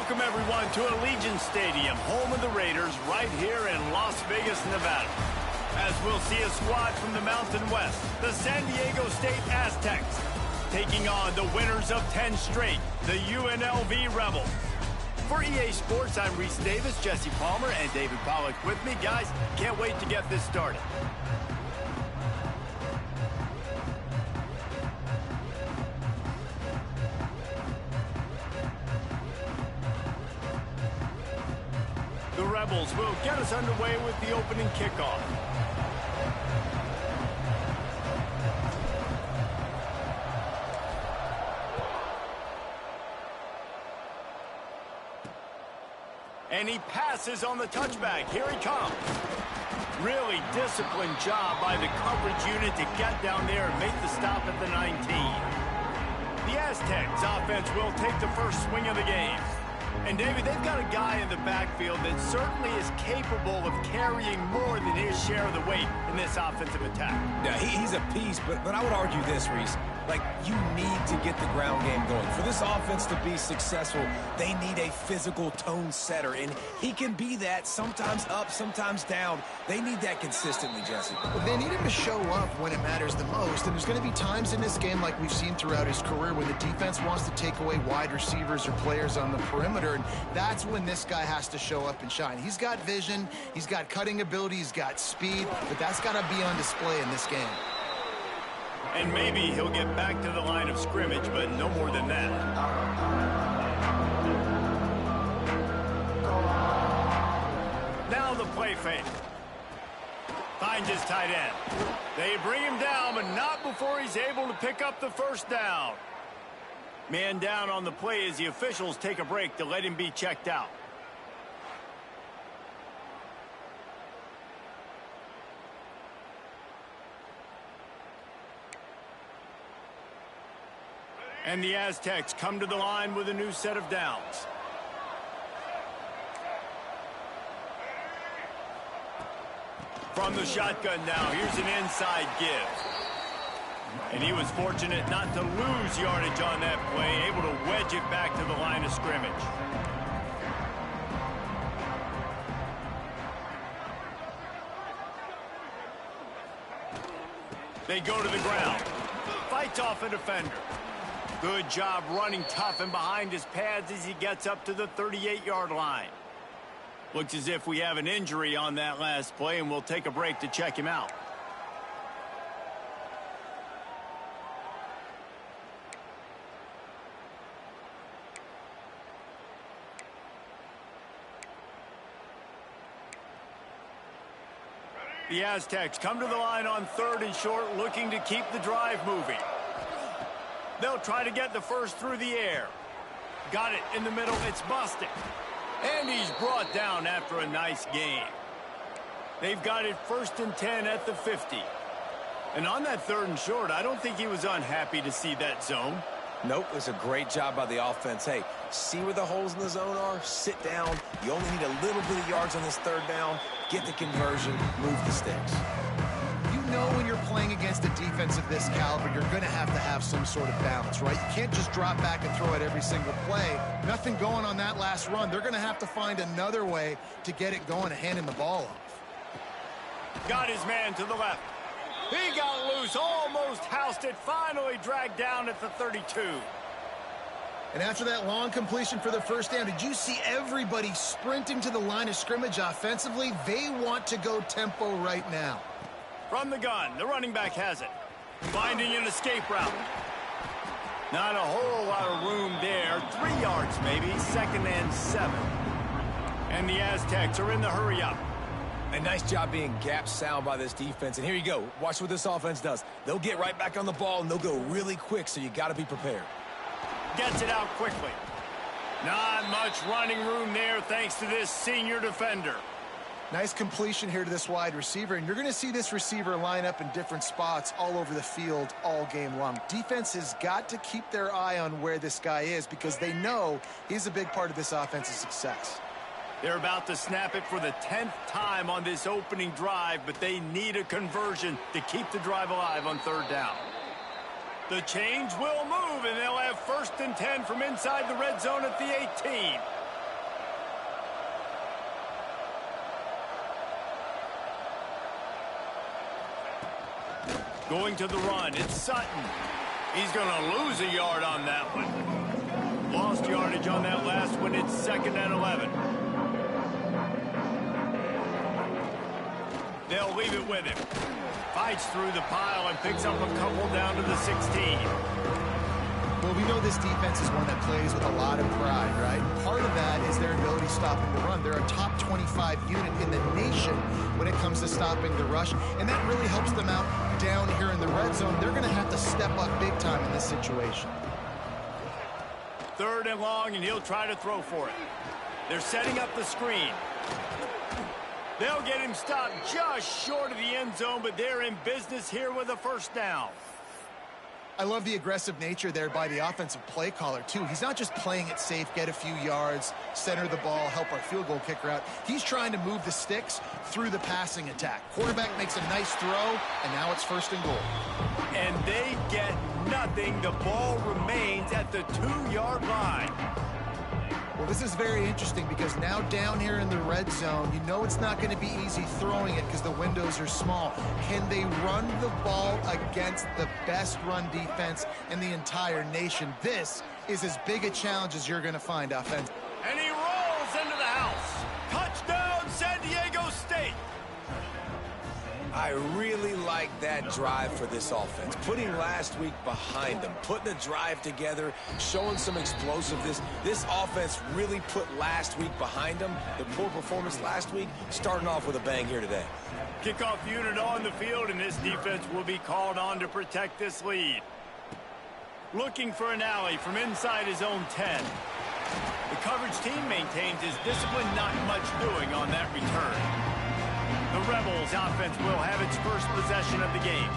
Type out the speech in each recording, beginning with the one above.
Welcome, everyone, to Allegiant Stadium, home of the Raiders, right here in Las Vegas, Nevada. As we'll see a squad from the Mountain West, the San Diego State Aztecs, taking on the winners of 10 straight, the UNLV Rebels. For EA Sports, I'm Reese Davis, Jesse Palmer, and David Pollack with me. Guys, can't wait to get this started. The Rebels will get us underway with the opening kickoff. And he passes on the touchback. Here he comes. Really disciplined job by the coverage unit to get down there and make the stop at the 19. The Aztecs offense will take the first swing of the game. And, David, they've got a guy in the backfield that certainly is capable of carrying more than his share of the weight in this offensive attack. Yeah, he's a piece, but I would argue this, Reese. Like, you need to get the ground game going. For this offense to be successful, they need a physical tone setter, and he can be that, sometimes up, sometimes down. They need that consistently, Jesse. They need him to show up when it matters the most, and there's going to be times in this game like we've seen throughout his career when the defense wants to take away wide receivers or players on the perimeter, and that's when this guy has to show up and shine. He's got vision, he's got cutting ability, he's got speed, but that's got to be on display in this game. And maybe he'll get back to the line of scrimmage, but no more than that. Now the play fake. Finds his tight end. They bring him down, but not before he's able to pick up the first down. Man down on the play as the officials take a break to let him be checked out. And the Aztecs come to the line with a new set of downs. From the shotgun now, here's an inside give. And he was fortunate not to lose yardage on that play, able to wedge it back to the line of scrimmage. They go to the ground. Fights off a defender. Good job running tough and behind his pads as he gets up to the 38-yard line. Looks as if we have an injury on that last play, and we'll take a break to check him out. The Aztecs come to the line on 3rd and short, looking to keep the drive moving. They'll try to get the first through the air. Got it in the middle. It's busted. And he's brought down after a nice gain. They've got it 1st and 10 at the 50. And on that 3rd and short, I don't think he was unhappy to see that zone. Nope, it was a great job by the offense. Hey, see where the holes in the zone are? Sit down. You only need a little bit of yards on this 3rd down. Get the conversion. Move the sticks. You know when you're playing against a defense of this caliber, you're going to have some sort of balance, right? You can't just drop back and throw it every single play. Nothing going on that last run. They're going to have to find another way to get it going and handing the ball off. Got his man to the left. He got loose, almost housed it, finally dragged down at the 32. And after that long completion for the first down, did you see everybody sprinting to the line of scrimmage offensively? They want to go tempo right now. From the gun, the running back has it. Finding an escape route. Not a whole lot of room there. 3 yards maybe, 2nd and 7. And the Aztecs are in the hurry up. A nice job being gap sound by this defense. And here you go. Watch what this offense does. They'll get right back on the ball, and they'll go really quick, so you got to be prepared. Gets it out quickly. Not much running room there thanks to this senior defender. Nice completion here to this wide receiver, and you're going to see this receiver line up in different spots all over the field all game long. Defense has got to keep their eye on where this guy is because they know he's a big part of this offense's success. They're about to snap it for the 10th time on this opening drive, but they need a conversion to keep the drive alive on 3rd down. The chains will move, and they'll have 1st and 10 from inside the red zone at the 18. Going to the run, it's Sutton. He's going to lose a yard on that one. Lost yardage on that last one. It's 2nd and 11. They'll leave it with him. Fights through the pile and picks up a couple down to the 16. Well, we know this defense is one that plays with a lot of pride, right? Part of that is their ability stopping the run. They're a top 25 unit in the nation when it comes to stopping the rush, and that really helps them out down here in the red zone. They're going to have to step up big time in this situation. 3rd and long, and he'll try to throw for it. They're setting up the screen. They'll get him stopped just short of the end zone, but they're in business here with a first down. I love the aggressive nature there by the offensive play caller, too. He's not just playing it safe, get a few yards, center the ball, help our field goal kicker out. He's trying to move the sticks through the passing attack. Quarterback makes a nice throw, and now it's 1st and goal. And they get nothing. The ball remains at the 2-yard line. Well, this is very interesting because now down here in the red zone, you know it's not going to be easy throwing it because the windows are small. Can they run the ball against the best run defense in the entire nation? This is as big a challenge as you're going to find offensively. And he rolls into the house. Touchdown, San Diego State. I really like that drive for this offense. Putting last week behind them, putting the drive together, showing some explosiveness. This offense really put last week behind them. The poor performance last week, starting off with a bang here today. Kickoff unit on the field, and this defense will be called on to protect this lead. Looking for an alley from inside his own 10. The coverage team maintains his discipline, not much doing on that return. The Rebels offense will have its first possession of the game.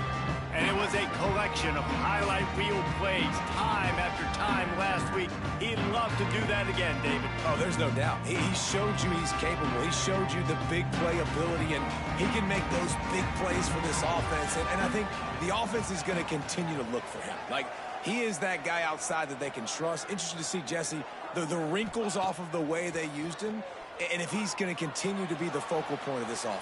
And it was a collection of highlight reel plays time after time last week. He'd love to do that again, David. Oh, there's no doubt. He showed you he's capable. He showed you the big play ability, and he can make those big plays for this offense. And I think the offense is going to continue to look for him. Like, he is that guy outside that they can trust. Interesting to see, Jesse, the wrinkles off of the way they used him, and if he's going to continue to be the focal point of this offense.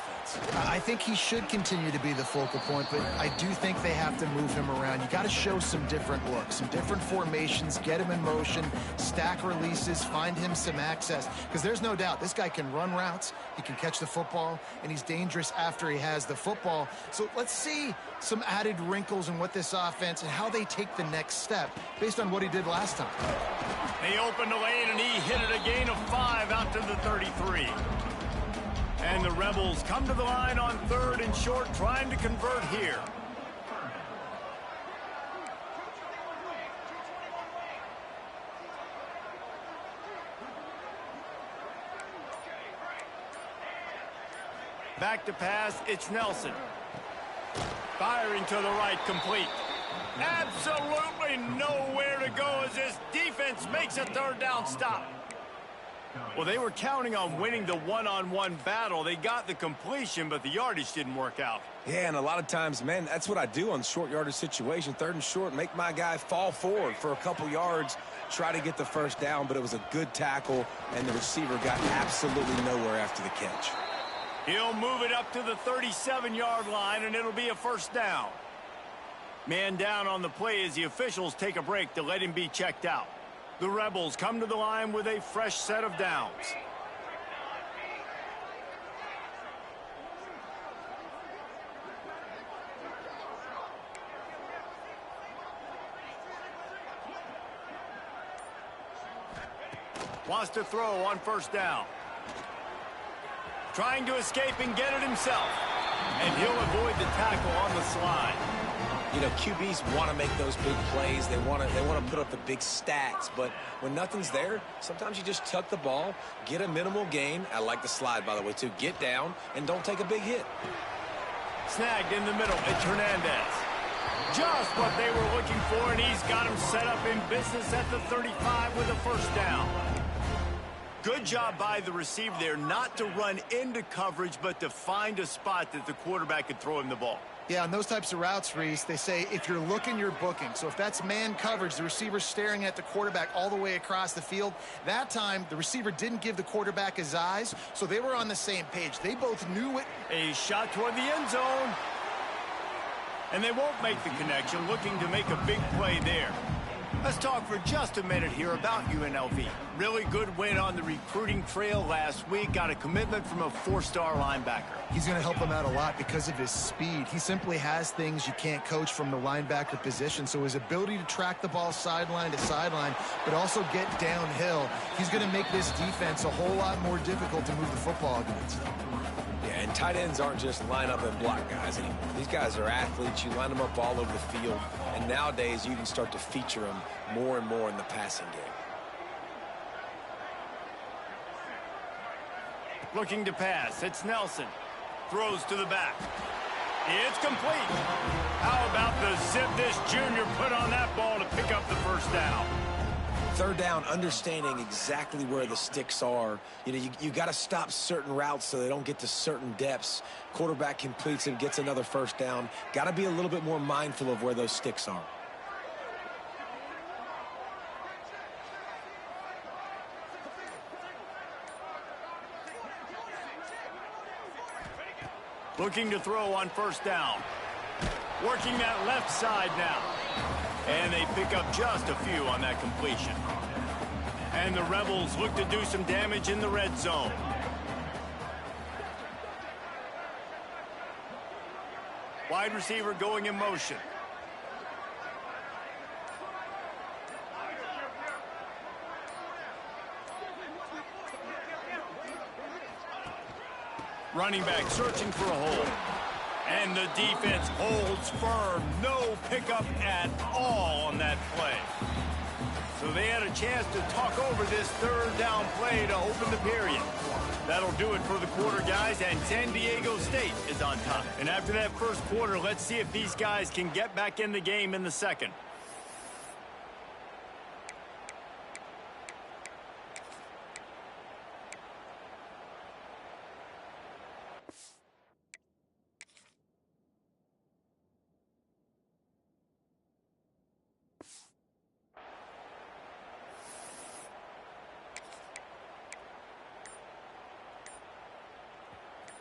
I think he should continue to be the focal point, but I do think they have to move him around. You got to show some different looks, some different formations, get him in motion, stack releases, find him some access, because there's no doubt this guy can run routes, he can catch the football, and he's dangerous after he has the football. So let's see some added wrinkles in what this offense and how they take the next step based on what he did last time. They opened the lane, and he hit it a gain of 5 out to the 33. And the Rebels come to the line on 3rd and short, trying to convert here. Back to pass, it's Nelson. Firing to the right, complete. Absolutely nowhere to go as this defense makes a 3rd down stop. Well, they were counting on winning the one-on-one battle. They got the completion, but the yardage didn't work out. Yeah, and a lot of times, man, that's what I do on short yardage situation. 3rd and short, make my guy fall forward for a couple yards, try to get the 1st down, but it was a good tackle, and the receiver got absolutely nowhere after the catch. He'll move it up to the 37-yard line, and it'll be a 1st down. Man down on the play as the officials take a break to let him be checked out. The Rebels come to the line with a fresh set of downs. Wants to throw on 1st down. Trying to escape and get it himself. And he'll avoid the tackle on the slide. You know, QBs want to make those big plays. They want to put up the big stats. But when nothing's there, sometimes you just tuck the ball, get a minimal gain. I like the slide, by the way, too. Get down and don't take a big hit. Snagged in the middle. It's Hernandez. Just what they were looking for, and he's got him set up in business at the 35 with a 1st down. Good job by the receiver there, not to run into coverage, but to find a spot that the quarterback could throw him the ball. Yeah, on those types of routes, Reese, they say if you're looking, you're booking. So if that's man coverage, the receiver's staring at the quarterback all the way across the field. That time, the receiver didn't give the quarterback his eyes, so they were on the same page. They both knew it. A shot toward the end zone. And they won't make the connection, looking to make a big play there. Let's talk for just a minute here about UNLV. Really good win on the recruiting trail last week. Got a commitment from a 4-star linebacker. He's going to help them out a lot because of his speed. He simply has things you can't coach from the linebacker position. So his ability to track the ball sideline to sideline, but also get downhill, he's going to make this defense a whole lot more difficult to move the football against. Yeah, and tight ends aren't just line up and block guys anymore. These guys are athletes. You line them up all over the field. And nowadays, you can start to feature them more and more in the passing game. Looking to pass. It's Nelson. Throws to the back. It's complete. How about the zip this junior put on that ball to pick up the first down? Third down, understanding exactly where the sticks are. You know, you got to stop certain routes so they don't get to certain depths. Quarterback completes it, gets another first down. Got to be a little bit more mindful of where those sticks are. Looking to throw on first down. Working that left side now. And they pick up just a few on that completion. And the Rebels look to do some damage in the red zone. Wide receiver going in motion. Running back searching for a hole. And the defense holds firm. No pickup at all on that play. So they had a chance to talk over this third down play to open the period. That'll do it for the quarter, guys, and San Diego State is on top. And after that first quarter, let's see if these guys can get back in the game in the second.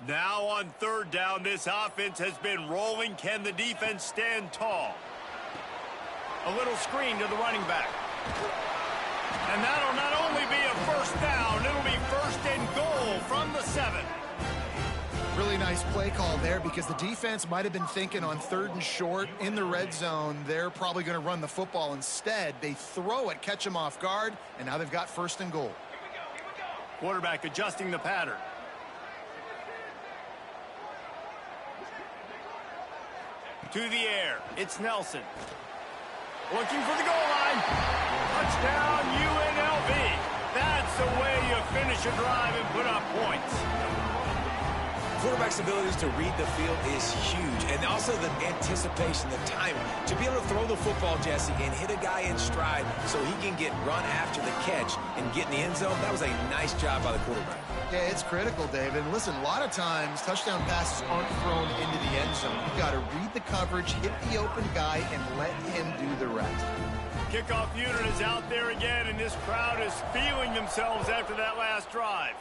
Now on third down, this offense has been rolling. Can the defense stand tall? A little screen to the running back. And that'll not only be a first down, it'll be first and goal from the 7. Really nice play call there because the defense might have been thinking on third and short in the red zone. They're probably going to run the football. Instead, they throw it, catch them off guard, and now they've got first and goal. Quarterback adjusting the pattern. To the air, it's Nelson. Looking for the goal line. Touchdown, UNLV. That's the way you finish a drive and put up points. Quarterback's abilities to read the field is huge. And also the anticipation, the timing. To be able to throw the football, Jesse, and hit a guy in stride so he can get run after the catch and get in the end zone, that was a nice job by the quarterback. Yeah, it's critical, David. Listen, a lot of times touchdown passes aren't thrown into the end zone. You've got to read the coverage, hit the open guy, and let him do the rest. Kickoff unit is out there again, and this crowd is feeling themselves after that last drive.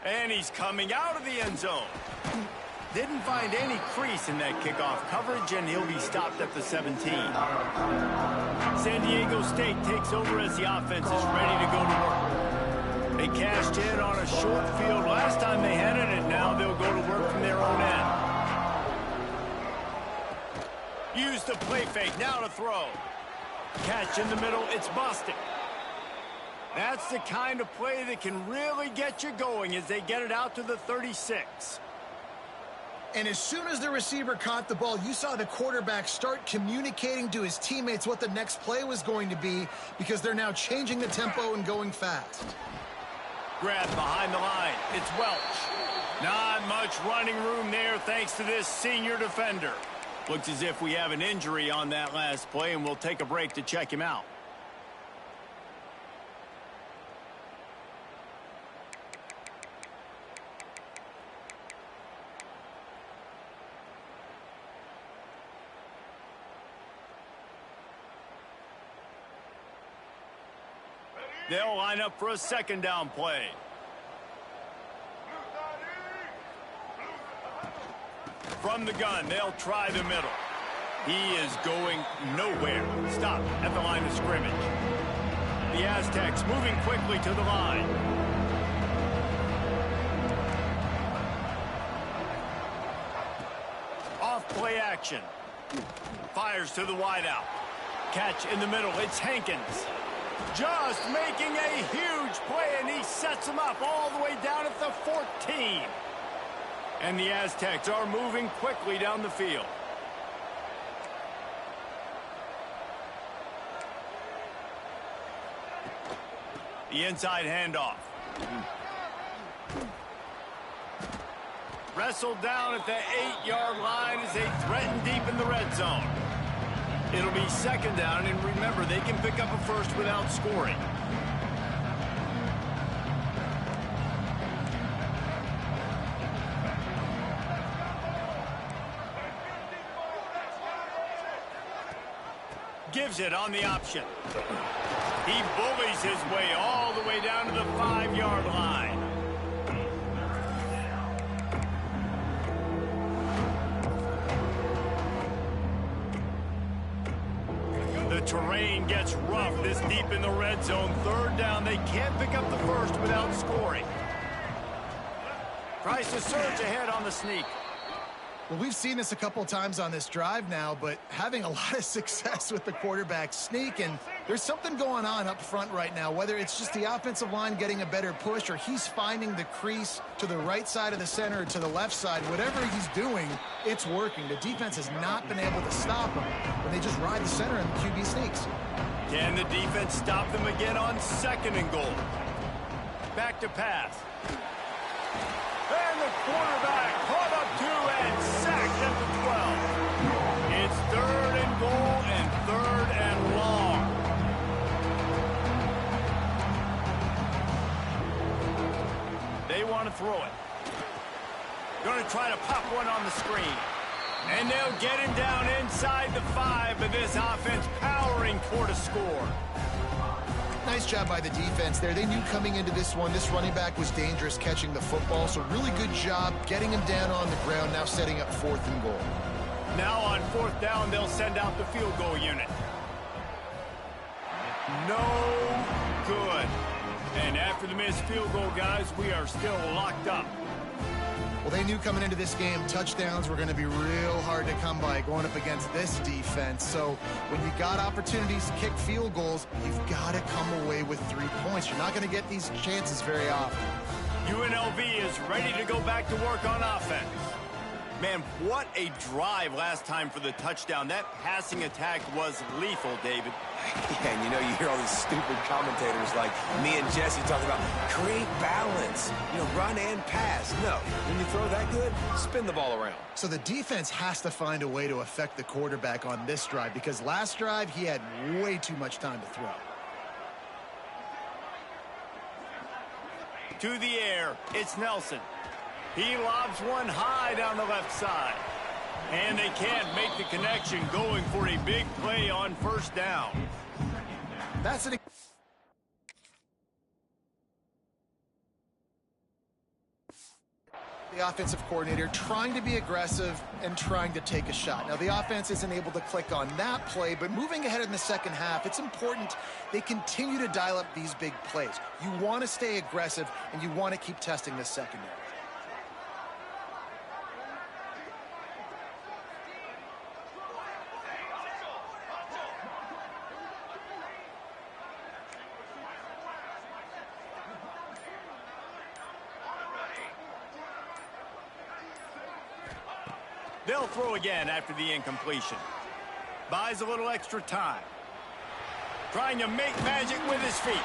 And he's coming out of the end zone. Didn't find any crease in that kickoff coverage, and he'll be stopped at the 17. San Diego State takes over as the offense is ready to go to work. They cashed in on a short field last time they had it, and now they'll go to work from their own end. Use the play fake, now to throw. Catch in the middle, it's busted. That's the kind of play that can really get you going as they get it out to the 36. And as soon as the receiver caught the ball, you saw the quarterback start communicating to his teammates what the next play was going to be because they're now changing the tempo and going fast. Grab behind the line. It's Welch. Not much running room there thanks to this senior defender. Looks as if we have an injury on that last play, and we'll take a break to check him out. They'll line up for a second down play. from the gun. They'll try the middle. He is going nowhere. Stop at the line of scrimmage. The Aztecs moving quickly to the line. Off play action. Fires to the wideout. Catch in the middle. It's Hankins. Just making a huge play, and he sets him up all the way down at the 14. And the Aztecs are moving quickly down the field. The inside handoff. Wrestled down at the 8-yard line as they threaten deep in the red zone. It'll be second down, and remember, they can pick up a first without scoring. Gives it on the option. He bullies his way all the way down to the 5-yard line. The terrain gets rough this deep in the red zone. Third down, they can't pick up the first without scoring. Tries to surge ahead on the sneak. Well, we've seen this a couple times on this drive now, but having a lot of success with the quarterback sneak, and there's something going on up front right now, whether it's just the offensive line getting a better push or he's finding the crease to the right side of the center or to the left side. Whatever he's doing, it's working. The defense has not been able to stop him when they just ride the center and the QB sneaks. Can the defense stop them again on second and goal? Back to pass. And the quarterback caught up to and sacked at the 12. It's third and goal and third and long. They want to throw it. Going to try to pop one on the screen. And they'll get him down inside the 5, but this offense powering toward a score. Nice job by the defense there. They knew coming into this one, this running back was dangerous catching the football, so really good job getting him down on the ground, now setting up fourth and goal. Now on fourth down, they'll send out the field goal unit. No good. And after the missed field goal, guys, we are still locked up. Well, they knew coming into this game, touchdowns were going to be real hard to come by going up against this defense. So when you got opportunities to kick field goals, you've got to come away with 3 points. You're not going to get these chances very often. UNLV is ready to go back to work on offense. Man, what a drive last time for the touchdown. That passing attack was lethal, David. Yeah, and you know, you hear all these stupid commentators like me and Jesse talking about create balance, you know, run and pass. No, when you throw that good, spin the ball around. So the defense has to find a way to affect the quarterback on this drive because last drive he had way too much time to throw. To the air, it's Nelson. He lobs one high down the left side. And they can't make the connection, going for a big play on first down. That's an... The offensive coordinator trying to be aggressive and trying to take a shot. Now, the offense isn't able to click on that play, but moving ahead in the second half, it's important they continue to dial up these big plays. You want to stay aggressive, and you want to keep testing the secondary. They'll throw again after the incompletion. Buys a little extra time. Trying to make magic with his feet.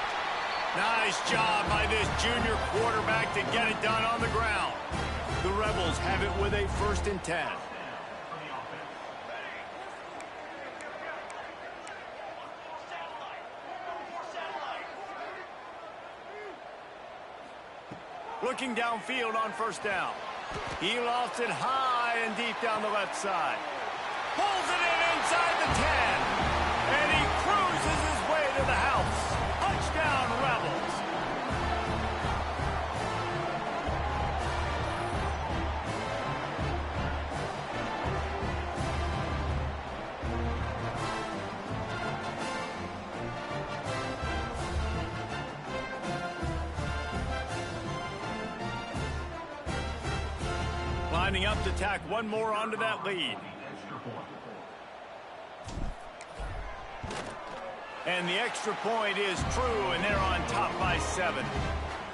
Nice job by this junior quarterback to get it done on the ground. The Rebels have it with a 1st and 10. Looking downfield on first down. He lofts it high and deep down the left side. Pulls it in inside the 10. And he cruises his way to the house. Touchdown, Rebels. Lining up to tack one more onto that lead. And the extra point is true, and they're on top by 7.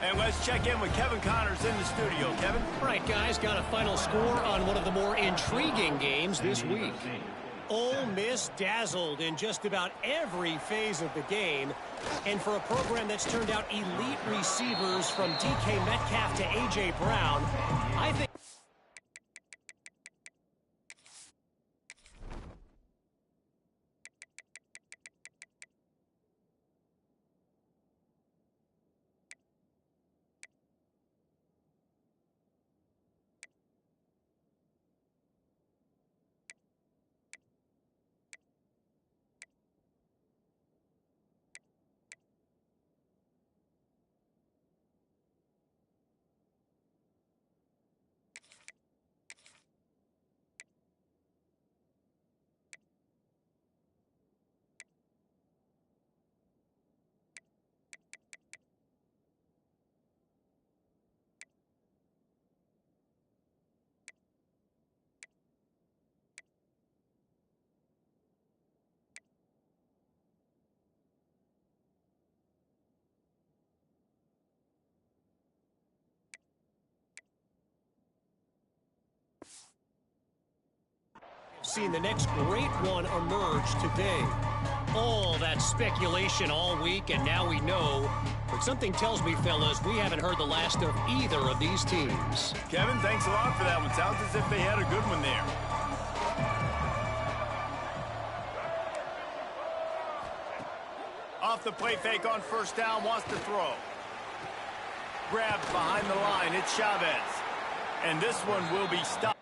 And let's check in with Kevin Connors in the studio. Kevin? All right, guys, got a final score on one of the more intriguing games this week. Ole Miss dazzled in just about every phase of the game. And for a program that's turned out elite receivers from DK Metcalf to A.J. Brown, I think... Seen the next great one emerge today. All that speculation all week, and now we know. But something tells me, fellas, we haven't heard the last of either of these teams. Kevin, thanks a lot for that one. Sounds as if they had a good one there. Off the play fake on first down, wants to throw. Grabbed behind the line, it's Chavez. And this one will be stopped.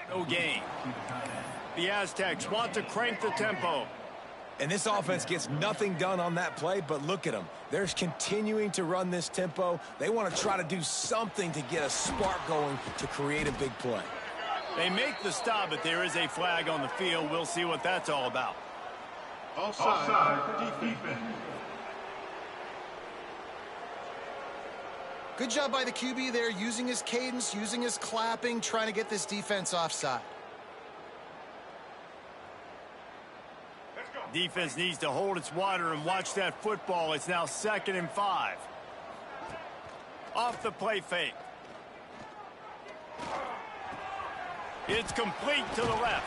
No gain. The Aztecs want to crank the tempo. And this offense gets nothing done on that play, but look at them. They're continuing to run this tempo. They want to try to do something to get a spark going to create a big play. They make the stop, but there is a flag on the field. We'll see what that's all about. Offside, defense. Good job by the QB there, using his cadence, using his clapping, trying to get this defense offside. Defense needs to hold its water and watch that football. It's now 2nd and 5. Off the play fake. It's complete to the left.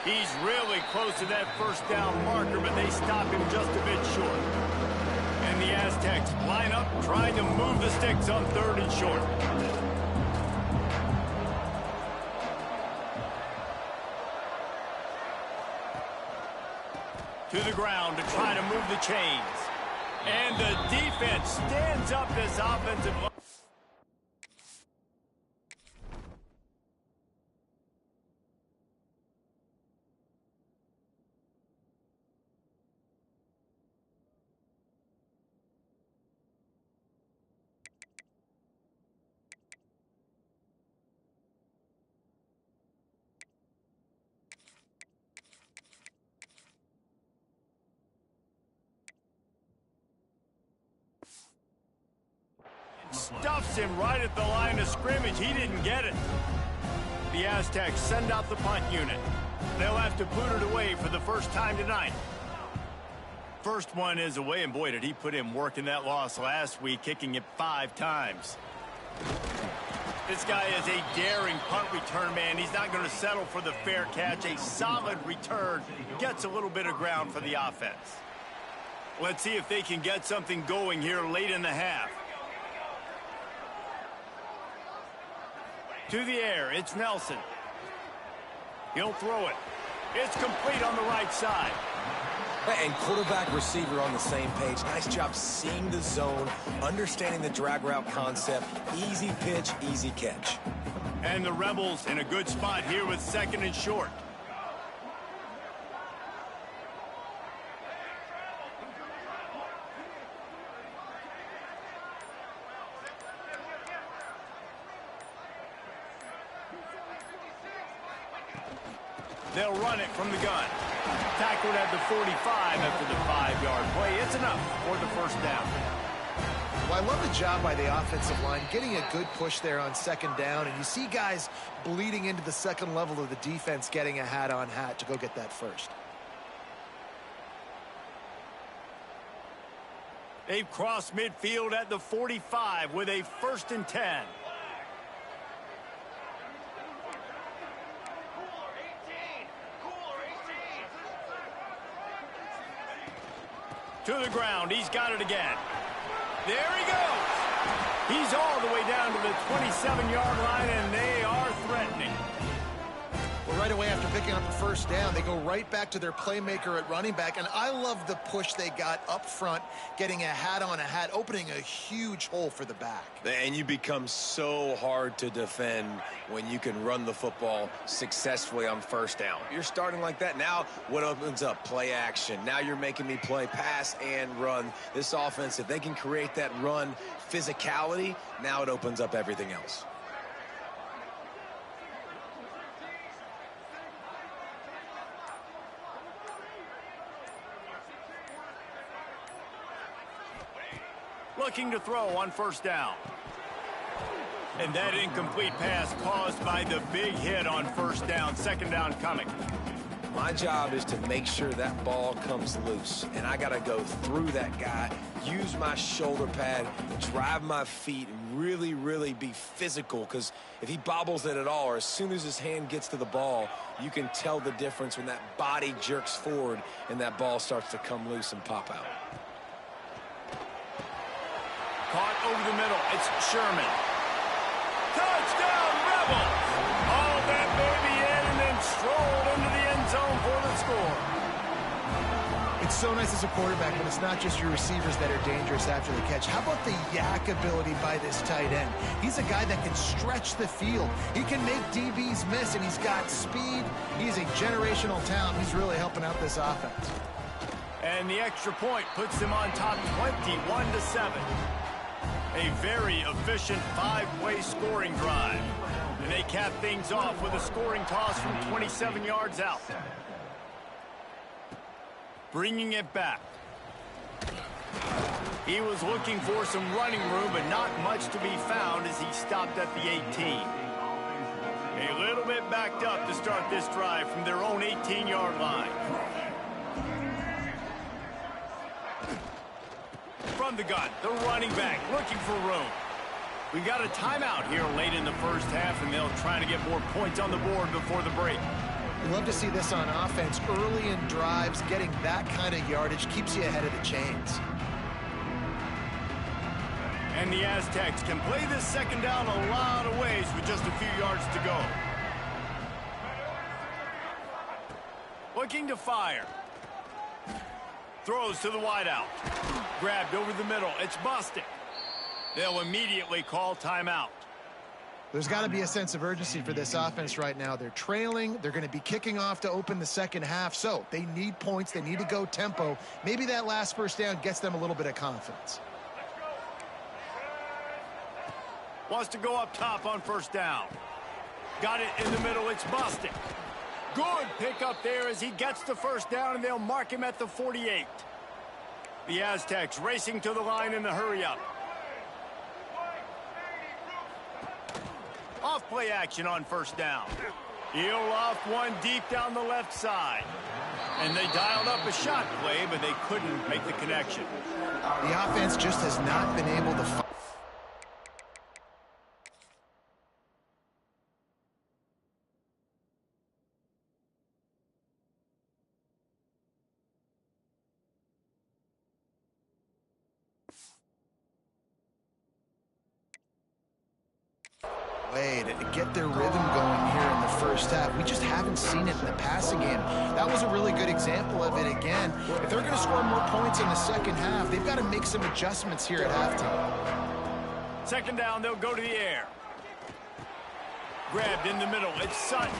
He's really close to that first down marker, but they stop him just a bit short. And the Aztecs line up, trying to move the sticks on 3rd and short. To the ground to try to move the chains. And the defense stands up this offensive line. Stuffs him right at the line of scrimmage. He didn't get it. The Aztecs send out the punt unit. They'll have to boot it away for the first time tonight. First one is away, and boy, did he put in work in that loss last week, kicking it 5 times. This guy is a daring punt return man. He's not going to settle for the fair catch. A solid return gets a little bit of ground for the offense. Let's see if they can get something going here late in the half. To the air, it's Nelson. He'll throw it. It's complete on the right side. And quarterback, receiver on the same page. Nice job seeing the zone, understanding the drag route concept. Easy pitch, easy catch. And the Rebels in a good spot here with 2nd and short. They'll run it from the gun. Tackled at the 45 after the 5-yard play. It's enough for the first down. Well, I love the job by the offensive line, getting a good push there on 2nd down, and you see guys bleeding into the second level of the defense, getting a hat-on-hat to go get that first. They've crossed midfield at the 45 with a 1st and 10. To the ground. He's got it again. There he goes. He's all the way down to the 27-yard line, and they are threatening. Well, right away after picking up a first down, they go right back to their playmaker at running back, and I love the push they got up front, getting a hat-on-a-hat, opening a huge hole for the back. And you become so hard to defend when you can run the football successfully on first down. You're starting like that. Now what opens up? Play action. Now you're making me play pass and run. This offense, if they can create that run physicality, now it opens up everything else. Looking to throw on first down. And that incomplete pass caused by the big hit on first down. 2nd down coming. My job is to make sure that ball comes loose, and I got to go through that guy, use my shoulder pad, drive my feet, and really, really be physical, because if he bobbles it at all, or as soon as his hand gets to the ball, you can tell the difference when that body jerks forward and that ball starts to come loose and pop out. Caught over the middle. It's Sherman. Touchdown, Rebels! Hauled that baby in and then strolled into the end zone for the score. It's so nice as a quarterback when it's not just your receivers that are dangerous after the catch. How about the yak ability by this tight end? He's a guy that can stretch the field. He can make DBs miss, and he's got speed. He's a generational talent. He's really helping out this offense. And the extra point puts them on top 21-7. A very efficient 5-play scoring drive. And they cap things off with a scoring toss from 27 yards out. Bringing it back. He was looking for some running room, but not much to be found as he stopped at the 18. A little bit backed up to start this drive from their own 18-yard line. From the gun, the running back looking for room. We got a timeout here late in the first half, and they'll try to get more points on the board before the break. We love to see this on offense. Early in drives, getting that kind of yardage keeps you ahead of the chains. And the Aztecs can play this 2nd down a lot of ways with just a few yards to go. Looking to fire. Throws to the wideout. Grabbed over the middle. It's Bostic. They'll immediately call timeout. There's got to be a sense of urgency for this offense right now. They're trailing. They're going to be kicking off to open the second half. So they need points. They need to go tempo. Maybe that last first down gets them a little bit of confidence. Wants to go up top on first down. Got it in the middle. It's Bostic. Good pick up there as he gets the first down, and they'll mark him at the 48. The Aztecs racing to the line in the hurry-up. Off-play action on first down. He'll off one deep down the left side. And they dialed up a shot play, but they couldn't make the connection. The offense just has not been able to way to get their rhythm going here in the first half. We just haven't seen it in the passing game. That was a really good example of it again. If they're going to score more points in the second half, they've got to make some adjustments here at halftime. Second down, they'll go to the air. Grabbed in the middle. It's Sutton.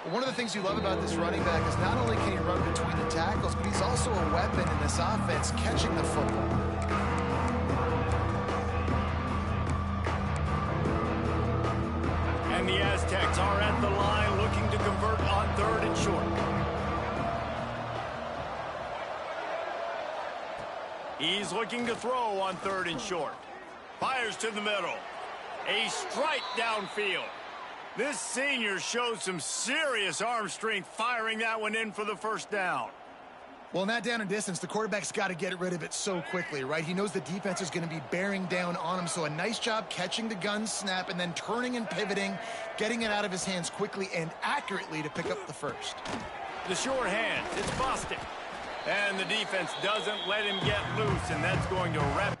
Well, one of the things you love about this running back is not only can he run between the tackles, but he's also a weapon in this offense catching the football. And the Aztecs are at the line looking to convert on 3rd and short. He's looking to throw on 3rd and short. Fires to the middle. A strike downfield. This senior shows some serious arm strength firing that one in for the first down. Well, in that down and distance, the quarterback's got to get rid of it so quickly, right? He knows the defense is going to be bearing down on him, so a nice job catching the gun snap and then turning and pivoting, getting it out of his hands quickly and accurately to pick up the first. The short hands, it's busted. And the defense doesn't let him get loose, and that's going to wrap.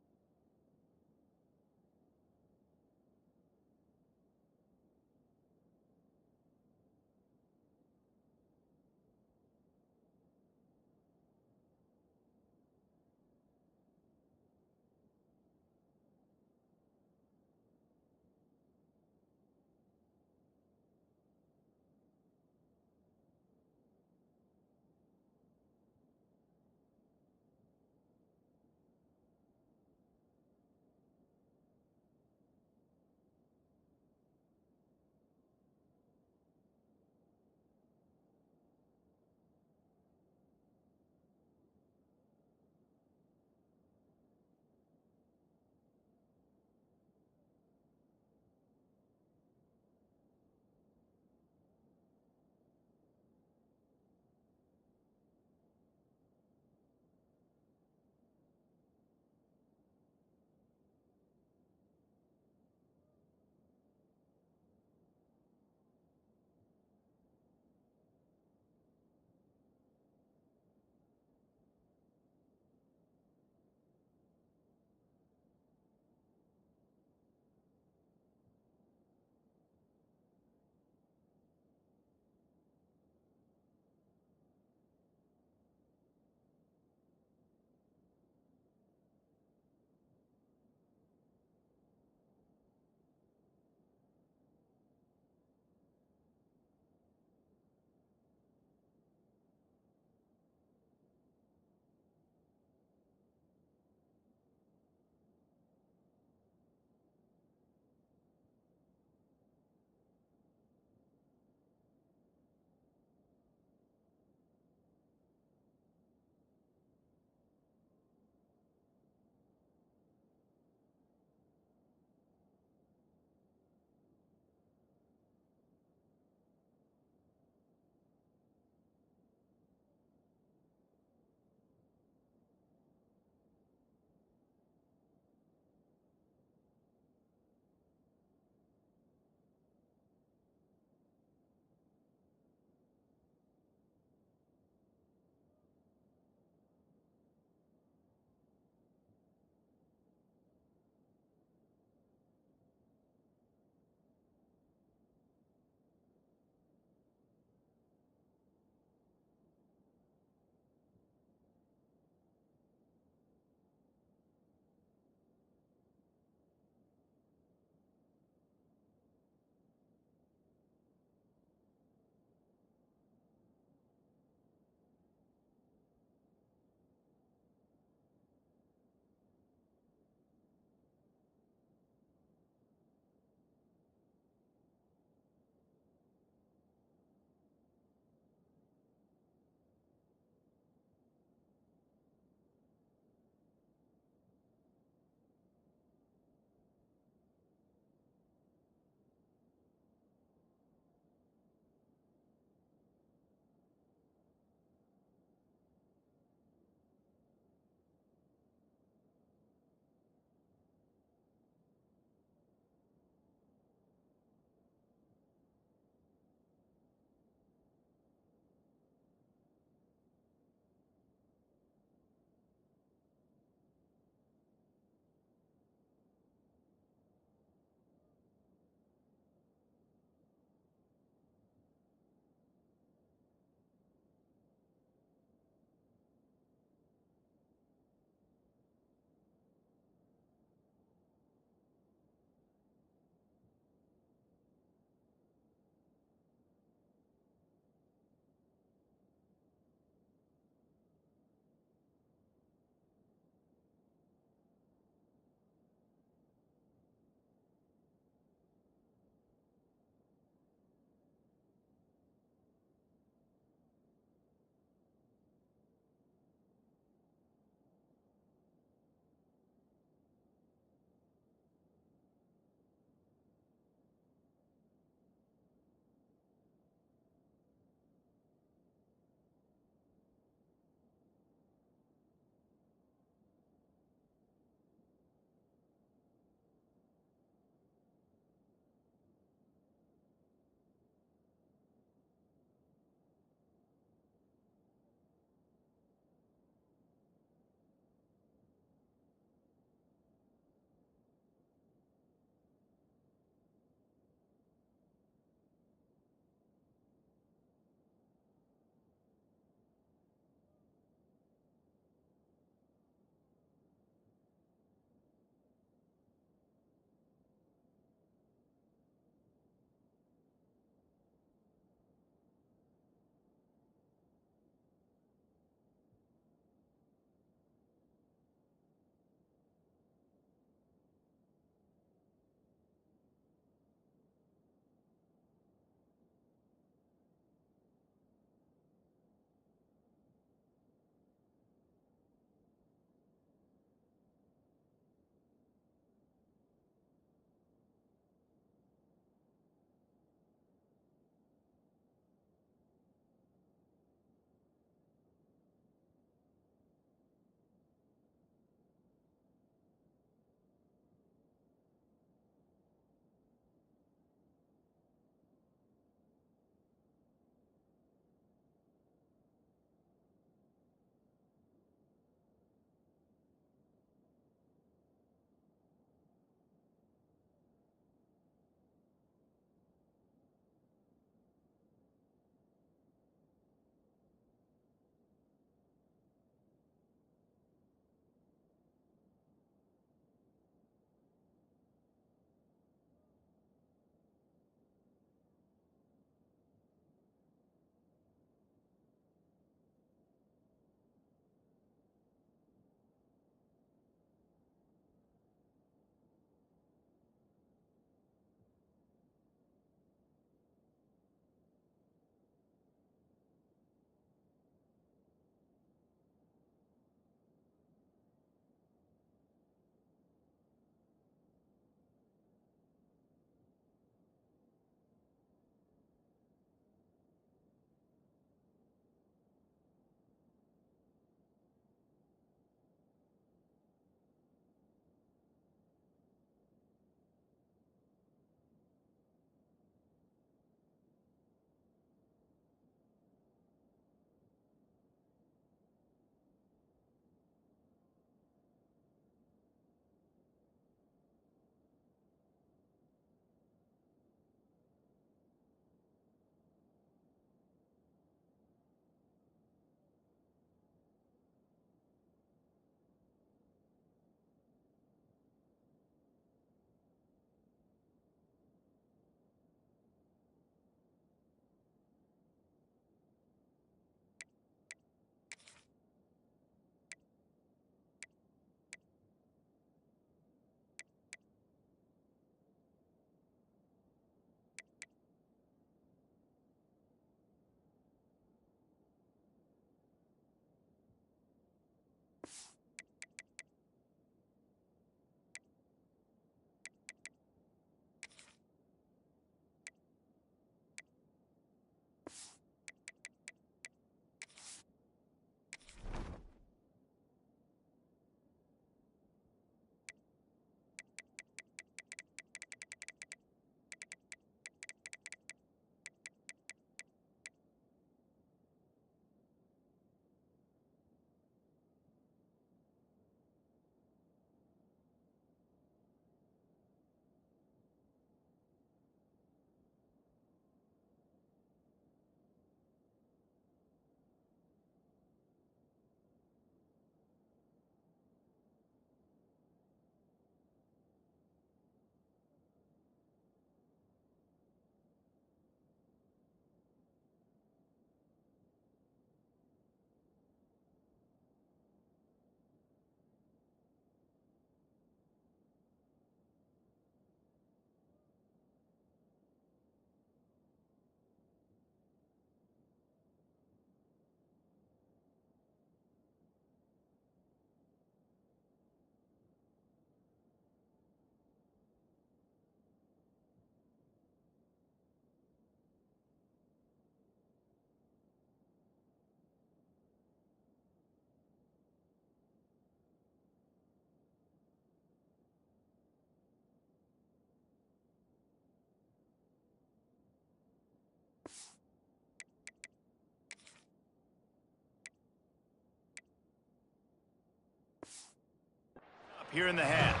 here in the half.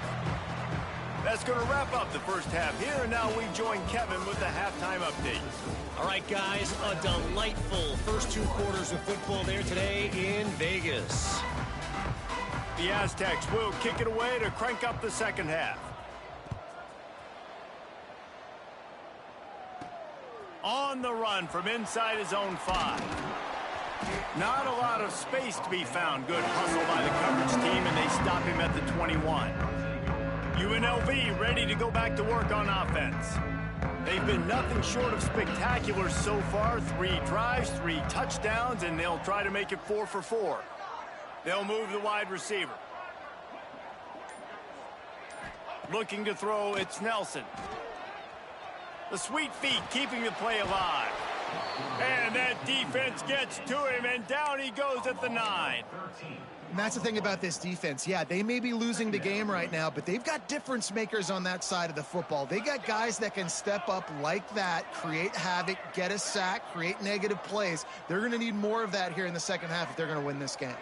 That's going to wrap up the first half here, and now we join Kevin with the halftime update. All right, guys, a delightful first 2 quarters of football there today in Vegas. The Aztecs will kick it away to crank up the second half. On the run from inside his own 5. Not a lot of space to be found. Good hustle by the coverage team, and they stop him at the 21. UNLV ready to go back to work on offense. They've been nothing short of spectacular so far. 3 drives, 3 touchdowns, and they'll try to make it 4 for 4. They'll move the wide receiver. Looking to throw, it's Nelson. The sweet feet keeping the play alive. And that defense gets to him, and down he goes at the 9. And that's the thing about this defense. Yeah, they may be losing the game right now, but they've got difference makers on that side of the football. They got guys that can step up like that, create havoc, get a sack, create negative plays. They're going to need more of that here in the second half if they're going to win this game.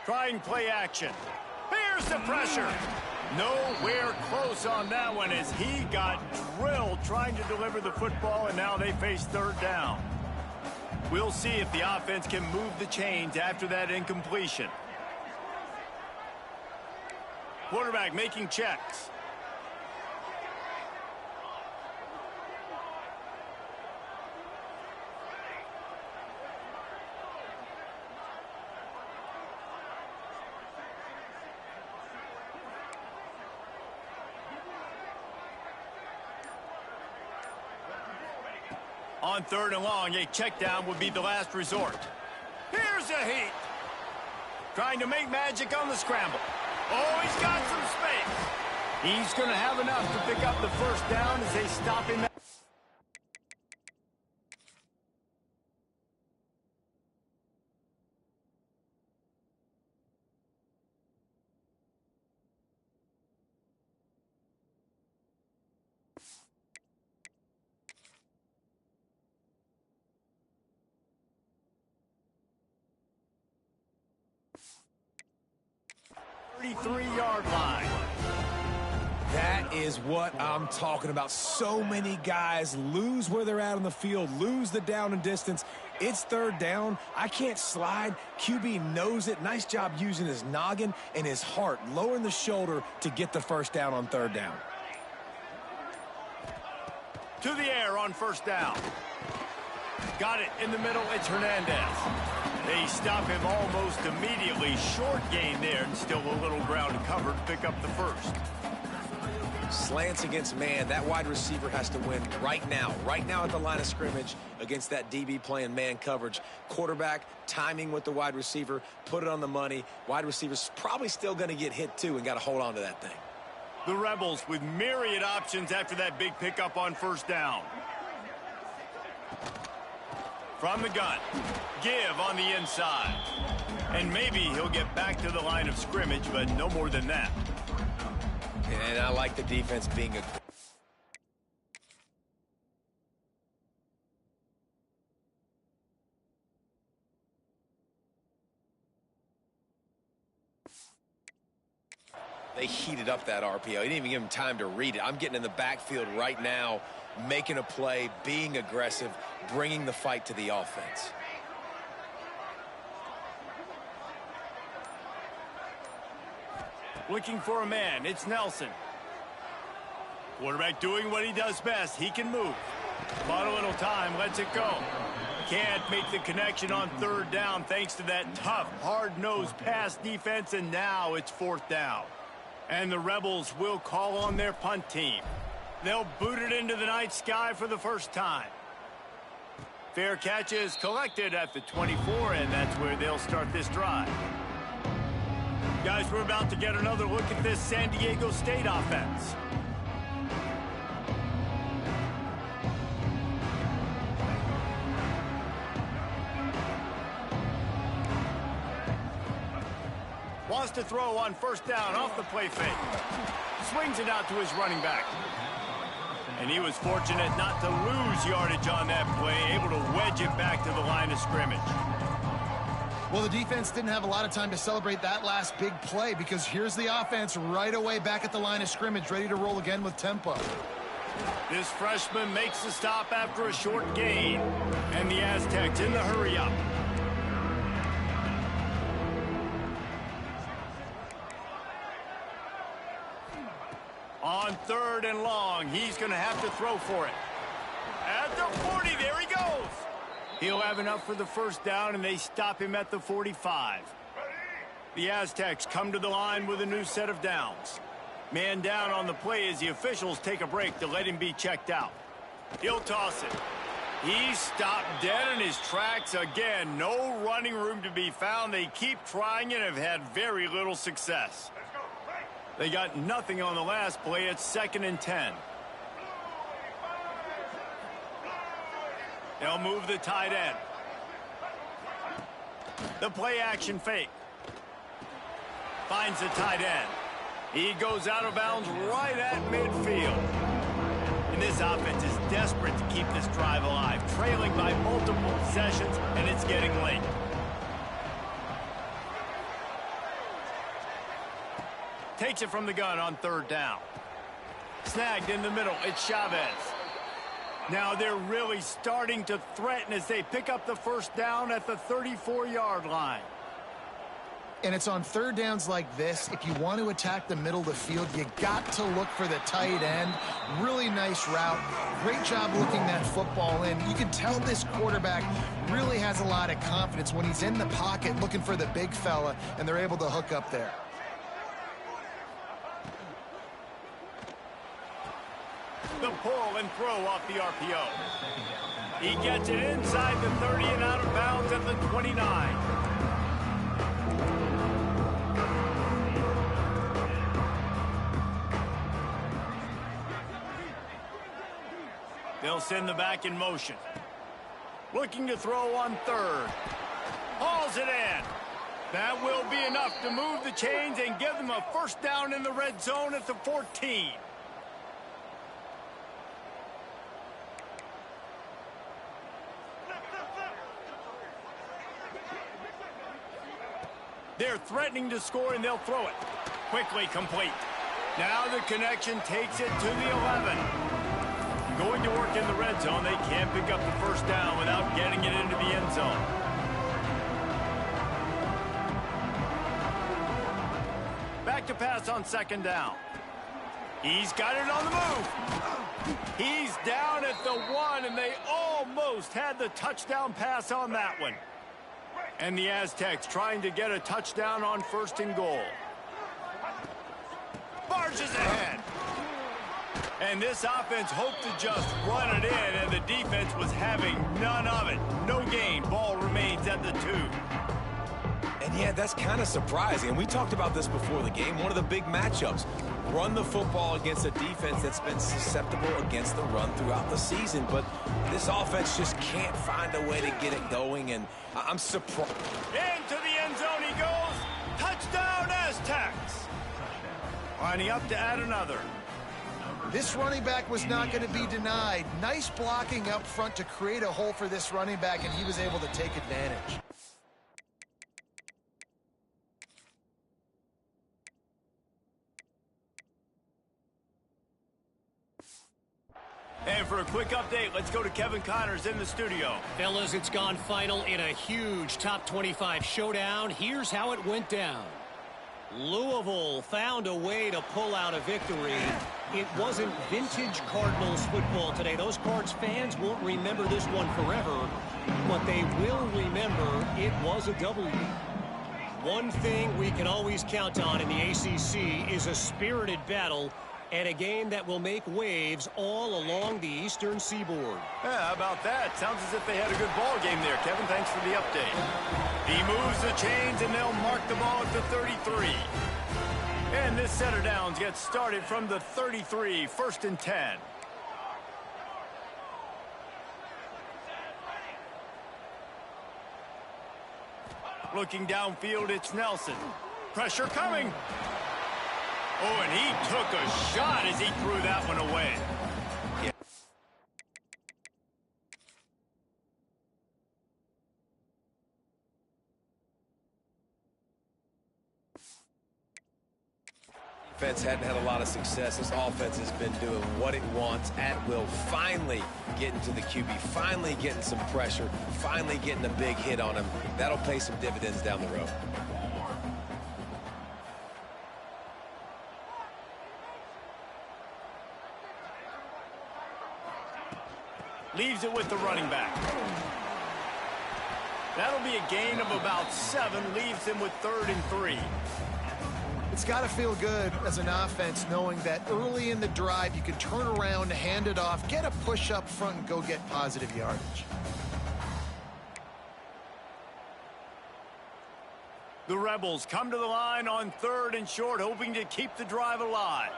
Trying play action. Here's the pressure. Nowhere close on that one as he got drilled trying to deliver the football, and now they face third down. We'll see if the offense can move the chains after that incompletion. Quarterback making checks. On 3rd and long, a check down would be the last resort. Here's a heat. Trying to make magic on the scramble. Oh, he's got some space. He's going to have enough to pick up the first down as they stop him. Yard line. That is what I'm talking about. So many guys lose where they're at on the field, lose the down and distance. It's 3rd down. I can't slide. QB knows it. Nice job using his noggin and his heart, lowering the shoulder to get the first down on 3rd down. To the air on 1st down. Got it in the middle. It's Hernandez. They stop him almost immediately. Short gain there, and still a little ground covered to pick up the first. Slants against man. That wide receiver has to win right now at the line of scrimmage against that DB playing man coverage. Quarterback, timing with the wide receiver, put it on the money. Wide receiver's probably still going to get hit too and got to hold on to that thing. The Rebels with myriad options after that big pickup on 1st down. From the gun, give on the inside. And maybe he'll get back to the line of scrimmage, but no more than that. And I like the defense being a... They heated up that RPO. He didn't even give him time to read it. I'm getting in the backfield right now, making a play, being aggressive, bringing the fight to the offense. Looking for a man. It's Nelson. Quarterback doing what he does best. He can move. Bought a little time. Lets it go. Can't make the connection on 3rd down thanks to that tough, hard-nosed pass defense, and now it's 4th down. And the Rebels will call on their punt team. They'll boot it into the night sky for the first time. Fair catch is collected at the 24, and that's where they'll start this drive. Guys, we're about to get another look at this San Diego State offense. Wants to throw on 1st down off the play fake. Swings it out to his running back. And he was fortunate not to lose yardage on that play, able to wedge it back to the line of scrimmage. Well, the defense didn't have a lot of time to celebrate that last big play because here's the offense right away back at the line of scrimmage, ready to roll again with tempo. This freshman makes the stop after a short gain, and the Aztecs in the hurry-up. On 3rd and long, he's going to have to throw for it. At the 40, there he goes. He'll have enough for the first down, and they stop him at the 45. The Aztecs come to the line with a new set of downs. Man down on the play as the officials take a break to let him be checked out. He'll toss it. He's stopped dead in his tracks again. No running room to be found. They keep trying and have had very little success. They got nothing on the last play. It's 2nd and 10. They'll move the tight end. The play action fake. Finds the tight end. He goes out of bounds right at midfield. And this offense is desperate to keep this drive alive, trailing by multiple possessions, and it's getting late. Takes it from the gun on 3rd down. Snagged in the middle. It's Chavez. Now they're really starting to threaten as they pick up the first down at the 34-yard line. And it's on 3rd downs like this. If you want to attack the middle of the field, you got to look for the tight end. Really nice route. Great job looking that football in. You can tell this quarterback really has a lot of confidence when he's in the pocket looking for the big fella, and they're able to hook up there. The pull and throw off the RPO. He gets it inside the 30 and out of bounds at the 29. They'll send the back in motion. Looking to throw on 3rd. Hauls it in. That will be enough to move the chains and give them a first down in the red zone at the 14. They're threatening to score, and they'll throw it. Quickly complete. Now the connection takes it to the 11. Going to work in the red zone. They can't pick up the first down without getting it into the end zone. Back to pass on 2nd down. He's got it on the move. He's down at the 1, and they almost had the touchdown pass on that one. And the Aztecs trying to get a touchdown on 1st and goal. Barges ahead. And this offense hoped to just run it in, and the defense was having none of it. No gain. Ball remains at the 2. And yeah, that's kind of surprising. And we talked about this before the game. One of the big matchups. Run the football against a defense that's been susceptible against the run throughout the season. But this offense just can't find a way to get it going, and I'm surprised. Into the end zone he goes. Touchdown, Aztecs. Lining up to add another. This running back was not going to be denied. Nice blocking up front to create a hole for this running back, and he was able to take advantage. And for a quick update, let's go to Kevin Connors in the studio. Fellas, it's gone final in a huge top 25 showdown. Here's how it went down. Louisville found a way to pull out a victory. It wasn't vintage Cardinals football today. Those Cards fans won't remember this one forever, but they will remember it was a W. One thing we can always count on in the ACC is a spirited battle and a game that will make waves all along the Eastern Seaboard. Yeah, how about that? Sounds as if they had a good ball game there. Kevin, thanks for the update. He moves the chains, and they'll mark the ball at the 33. And this set of downs gets started from the 33, 1st and 10. Looking downfield, it's Nelson. Pressure coming. Oh, and he took a shot as he threw that one away. Yeah, Defense hadn't had a lot of success. This offense has been doing what it wants at will. Finally getting to the QB, finally getting some pressure, finally getting a big hit on him. That'll pay some dividends down the road. Leaves it with the running back. That'll be a gain of about 7, leaves him with 3rd and 3. It's got to feel good as an offense knowing that early in the drive you can turn around, hand it off, get a push up front, and go get positive yardage. The Rebels come to the line on 3rd and short, hoping to keep the drive alive.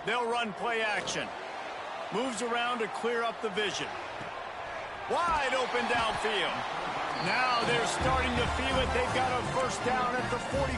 They'll run play action. Moves around to clear up the vision. Wide open downfield. Now they're starting to feel it. They've got a first down at the 40.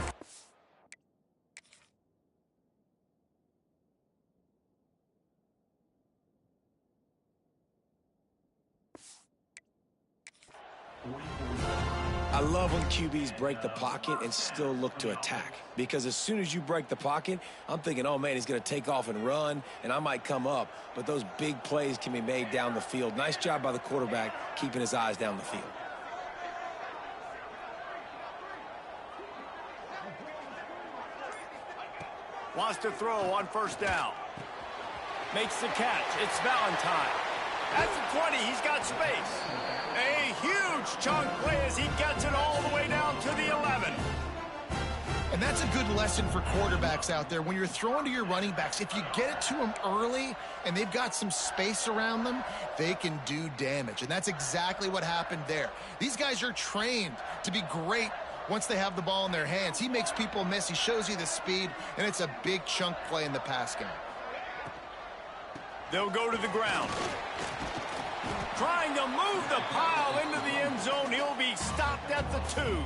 I love when QBs break the pocket and still look to attack. Because as soon as you break the pocket, I'm thinking, oh, man, he's going to take off and run, and I might come up. But those big plays can be made down the field. Nice job by the quarterback keeping his eyes down the field. Wants to throw on first down. Makes the catch. It's Valentine. At the 20, he's got space. A huge chunk play as he gets it all the way down to the 11. And that's a good lesson for quarterbacks out there. When you're throwing to your running backs, if you get it to them early and they've got some space around them, they can do damage. And that's exactly what happened there. These guys are trained to be great once they have the ball in their hands. He makes people miss. He shows you the speed, and it's a big chunk play in the pass game. They'll go to the ground. Trying to move the pile into the end zone. He'll be stopped at the 2.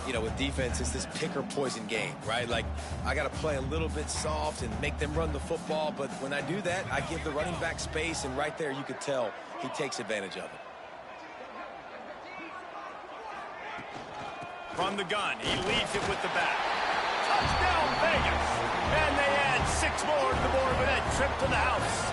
You know, with defense, it's this pick or poison game, right? Like, I got to play a little bit soft and make them run the football, but when I do that, I give the running back space, and right there you could tell he takes advantage of it. From the gun, he leaves it with the back. Touchdown, Vegas! And they add 6 more to the board with that trip to the house.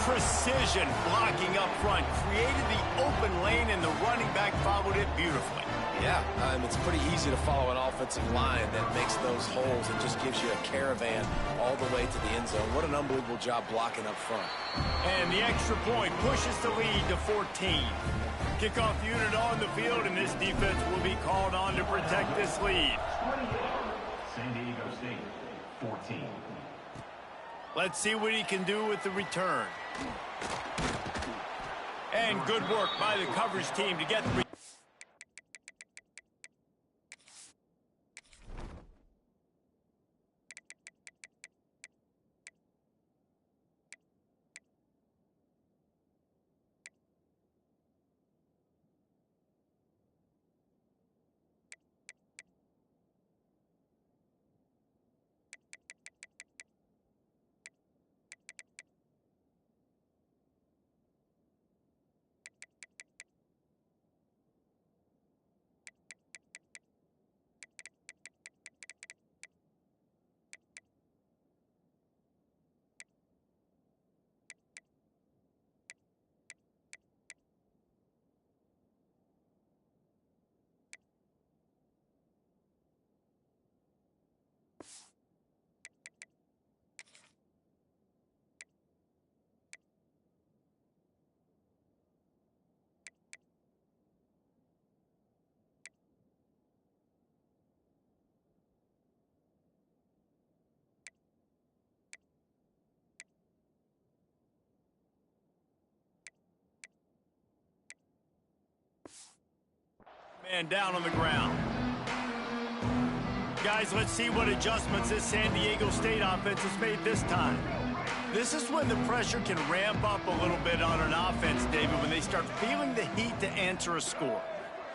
Precision blocking up front created the open lane, and the running back followed it beautifully. Yeah, it's pretty easy to follow an offensive line that makes those holes and just gives you a caravan all the way to the end zone. What an unbelievable job blocking up front. And the extra point pushes the lead to 14. Kickoff unit on the field, and this defense will be called on to protect this lead. San Diego State, 14. Let's see what he can do with the return. And good work by the coverage team to get the man down on the ground. Guys, let's see what adjustments this San Diego State offense has made this time. This is when the pressure can ramp up a little bit on an offense, David, when they start feeling the heat to answer a score.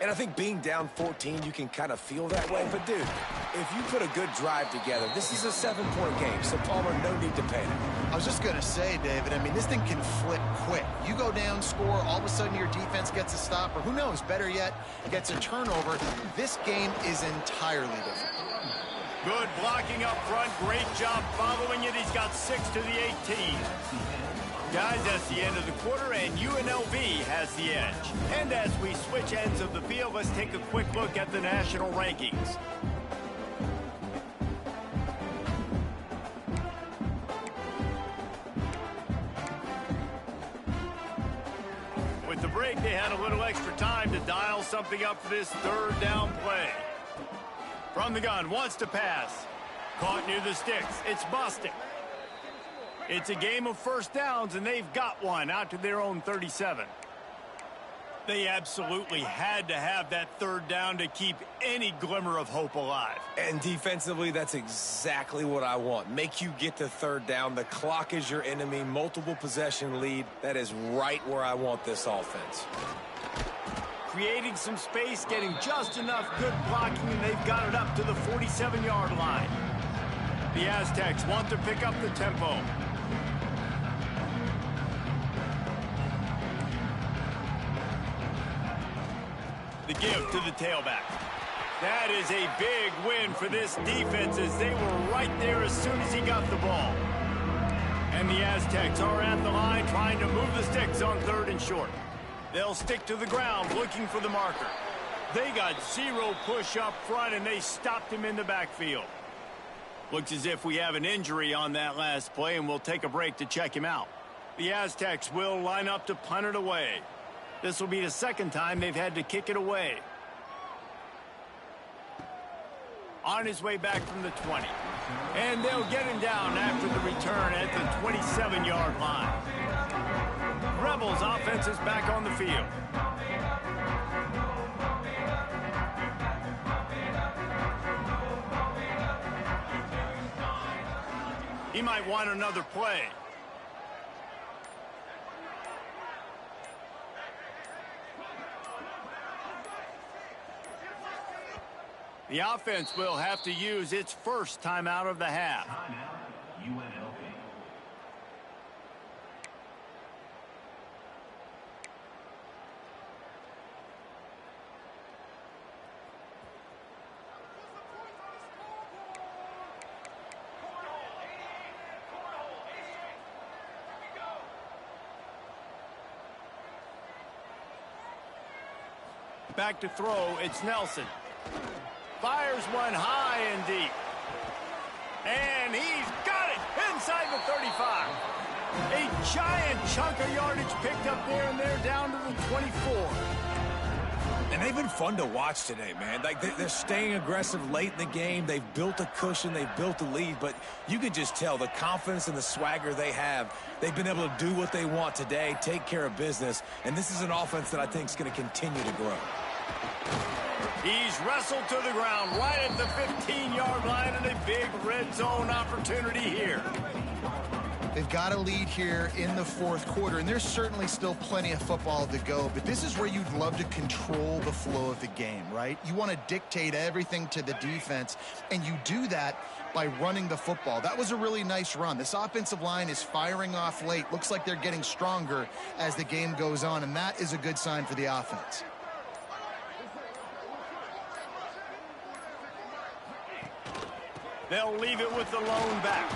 And I think being down 14, you can kind of feel that way. But, dude, if you put a good drive together, this is a 7-point game, so Palmer, no need to panic. I was just going to say, David, I mean, this thing can flip quick. You go down, score, all of a sudden your defense gets a stop, or who knows, better yet, gets a turnover. This game is entirely different. Good blocking up front. Great job following it. He's got 6 to the 18. Guys, that's the end of the quarter, and UNLV has the edge. And as we switch ends of the field, let's take a quick look at the national rankings. With the break, they had a little extra time to dial something up for this third down play. From the gun, wants to pass. Caught near the sticks. It's Bostic. It's a game of first downs, and they've got one out to their own 37. They absolutely had to have that third down to keep any glimmer of hope alive. And defensively, that's exactly what I want. Make you get to third down. The clock is your enemy. Multiple possession lead. That is right where I want this offense. Creating some space, getting just enough good blocking, and they've got it up to the 47-yard line. The Aztecs want to pick up the tempo. The give to the tailback. That is a big win for this defense as they were right there as soon as he got the ball. And the Aztecs are at the line trying to move the sticks on 3rd and short. They'll stick to the ground looking for the marker. They got 0 push up front and they stopped him in the backfield. Looks as if we have an injury on that last play, and we'll take a break to check him out. The Aztecs will line up to punt it away. This will be the second time they've had to kick it away. On his way back from the 20. And they'll get him down after the return at the 27-yard line. Rebels offense is back on the field. He might want another play. The offense will have to use its first timeout of the half. Timeout, UNLV. Back to throw, it's Nelson. Fires one high and deep. And he's got it inside the 35. A giant chunk of yardage picked up there, and they're down to the 24. And they've been fun to watch today, man. Like, they're staying aggressive late in the game. They've built a cushion. They've built a lead. But you can just tell the confidence and the swagger they have. They've been able to do what they want today, take care of business. And this is an offense that I think is going to continue to grow. He's wrestled to the ground right at the 15-yard line, and a big red zone opportunity here. They've got a lead here in the 4th quarter, and there's certainly still plenty of football to go, but this is where you'd love to control the flow of the game, right? You want to dictate everything to the defense, and you do that by running the football. That was a really nice run. This offensive line is firing off late. Looks like they're getting stronger as the game goes on, and that is a good sign for the offense. They'll leave it with the lone back.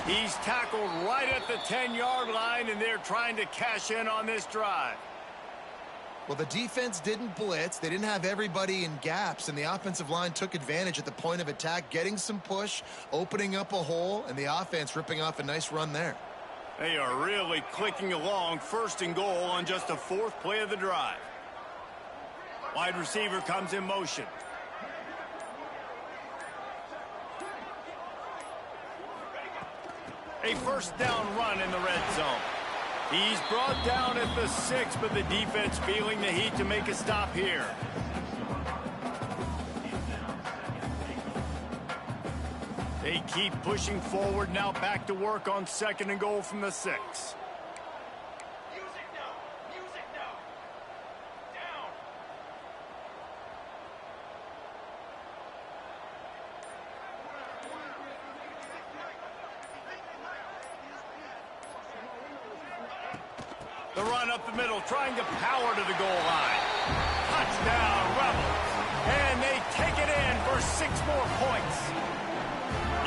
He's tackled right at the 10-yard line, and they're trying to cash in on this drive. Well, the defense didn't blitz. They didn't have everybody in gaps, and the offensive line took advantage at the point of attack, getting some push, opening up a hole, and the offense ripping off a nice run there. They are really clicking along, 1st and goal on just the 4th play of the drive. Wide receiver comes in motion. A first down run in the red zone. He's brought down at the 6, but the defense feeling the heat to make a stop here. They keep pushing forward, now back to work on 2nd and goal from the 6. The run up the middle, trying to power to the goal line. Touchdown, Rebels. And they take it in for 6 more points.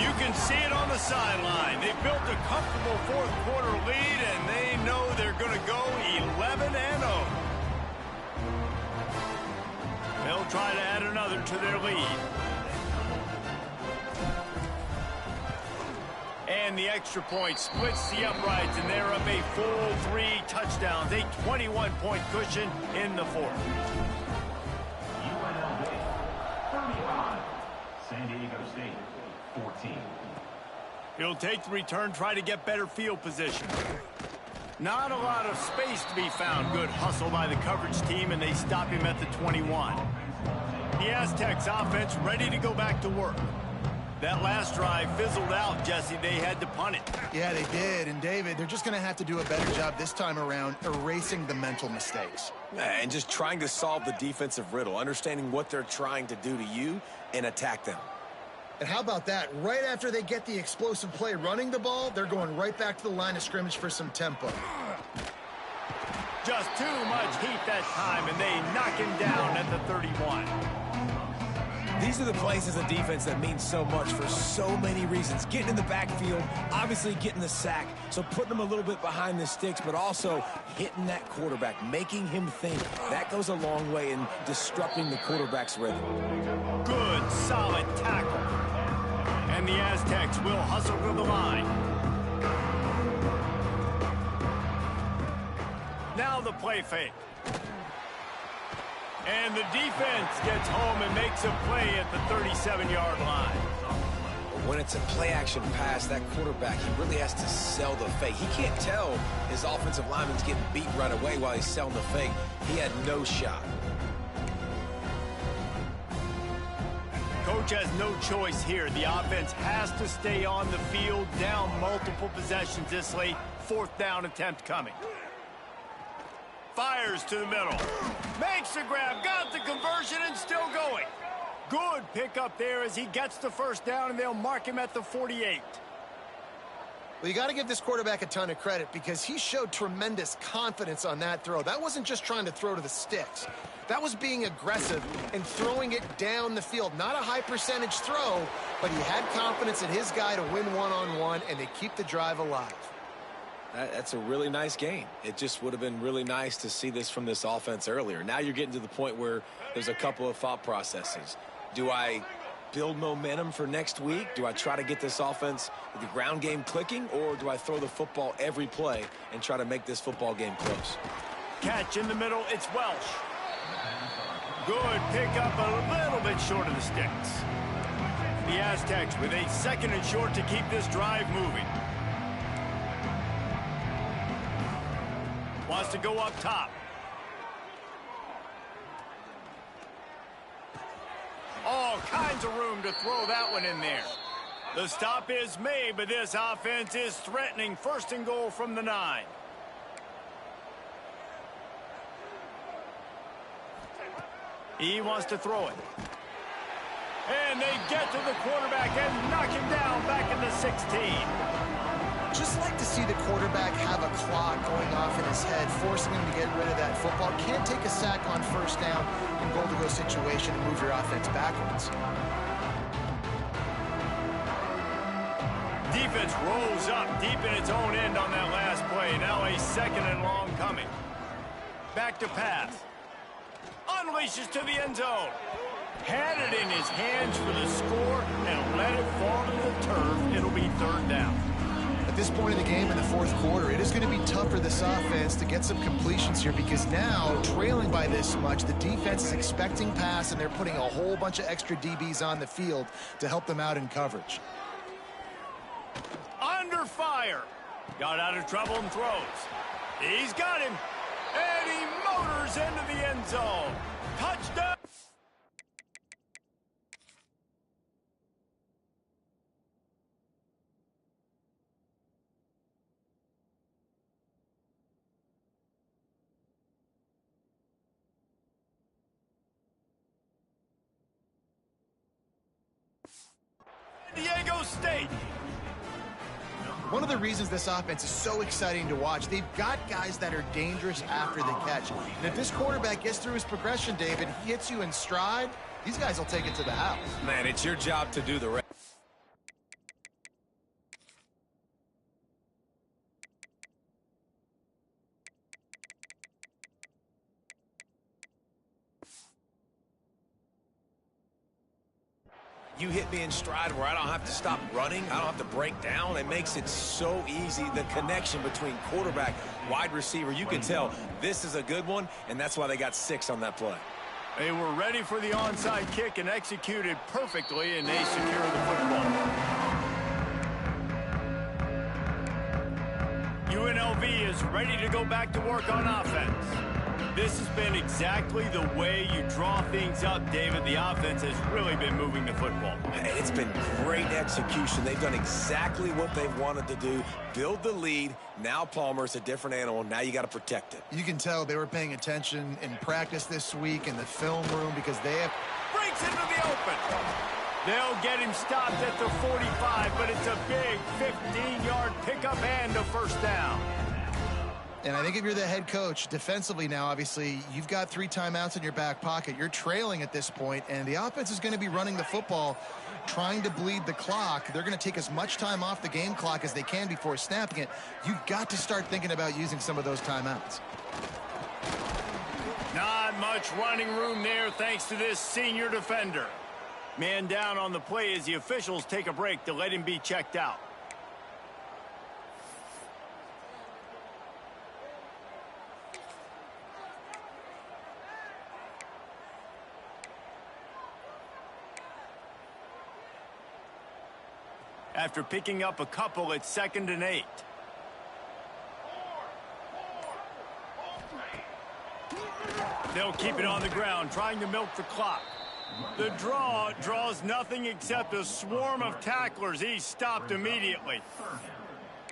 You can see it on the sideline. They built a comfortable fourth-quarter lead, and they know they're going to go 11-0. They'll try to add another to their lead. And the extra point splits the uprights, and they're up a full 3 touchdowns, a 21-point cushion in the fourth. UNLV 35, San Diego State 14. He'll take the return, try to get better field position. Not a lot of space to be found. Good hustle by the coverage team, and they stop him at the 21. The Aztecs offense ready to go back to work. That last drive fizzled out, Jesse. They had to punt it. Yeah, they did. And, David, they're just going to have to do a better job this time around erasing the mental mistakes. And just trying to solve the defensive riddle, understanding what they're trying to do to you and attack them. And how about that? Right after they get the explosive play running the ball, they're going right back to the line of scrimmage for some tempo. Just too much heat that time, and they knock him down at the 31. These are the plays as a defense that mean so much for so many reasons. Getting in the backfield, obviously getting the sack, so putting them a little bit behind the sticks, but also hitting that quarterback, making him think. That goes a long way in disrupting the quarterback's rhythm. Good, solid tackle. And the Aztecs will hustle to the line. Now the play fake. And the defense gets home and makes a play at the 37-yard line. When it's a play-action pass, that quarterback, he really has to sell the fake. He can't tell his offensive lineman's getting beat right away while he's selling the fake. He had no shot. Coach has no choice here. The offense has to stay on the field, down multiple possessions this late. 4th down attempt coming. Fires to the middle. Makes the grab, got the conversion, and still going. Good pickup there as he gets the 1st down, and they'll mark him at the 48. Well, you got to give this quarterback a ton of credit because he showed tremendous confidence on that throw. That wasn't just trying to throw to the sticks. That was being aggressive and throwing it down the field. Not a high percentage throw, but he had confidence in his guy to win one-on-one, and they keep the drive alive. That's a really nice game. It just would have been really nice to see this from this offense earlier. Now you're getting to the point where there's a couple of thought processes. Do I build momentum for next week? Do I try to get this offense, the ground game clicking, or do I throw the football every play and try to make this football game close? Catch in the middle, it's Welsh. Good pickup, a little bit short of the sticks. The Aztecs with a 2nd and short to keep this drive moving. Wants to go up top. All kinds of room to throw that one in there. The stop is made, but this offense is threatening 1st and goal from the 9. He wants to throw it. And they get to the quarterback and knock him down back in the 16. Just like to see the quarterback have a clock going off in his head, forcing him to get rid of that football. Can't take a sack on 1st down in goal-to-go situation and move your offense backwards. Defense rolls up deep in its own end on that last play. Now a 2nd and long coming. Back to pass. Unleashes to the end zone. Had it in his hands for the score and let it fall to the turf. It'll be 3rd down. At this point in the game in the 4th quarter, it is going to be tough for this offense to get some completions here because now, trailing by this much, the defense is expecting pass and they're putting a whole bunch of extra DBs on the field to help them out in coverage. Under fire. Got out of trouble and throws. He's got him. And he motors into the end zone. Touchdown. Diego State. One of the reasons this offense is so exciting to watch, they've got guys that are dangerous after the catch. And if this quarterback gets through his progression, David, he hits you in stride, these guys will take it to the house. Man, it's your job to do the rest. You hit me in stride where I don't have to stop running. I don't have to break down. It makes it so easy. The connection between quarterback, wide receiver, you can tell this is a good one, and that's why they got 6 on that play. They were ready for the onside kick and executed perfectly, and they secure the football. UNLV is ready to go back to work on offense. This has been exactly the way you draw things up, David. The offense has really been moving the football. It's been great execution. They've done exactly what they've wanted to do. Build the lead. Now Palmer's a different animal. Now you got to protect it. You can tell they were paying attention in practice this week in the film room because they have... Breaks into the open. They'll get him stopped at the 45, but it's a big 15-yard pickup and a first down. And I think if you're the head coach, defensively now, obviously, you've got 3 timeouts in your back pocket. You're trailing at this point, and the offense is going to be running the football, trying to bleed the clock. They're going to take as much time off the game clock as they can before snapping it. You've got to start thinking about using some of those timeouts. Not much running room there thanks to this senior defender. Man down on the play as the officials take a break to let him be checked out. After picking up a couple, it's 2nd and 8. They'll keep it on the ground, trying to milk the clock. The draw draws nothing except a swarm of tacklers. He's stopped immediately.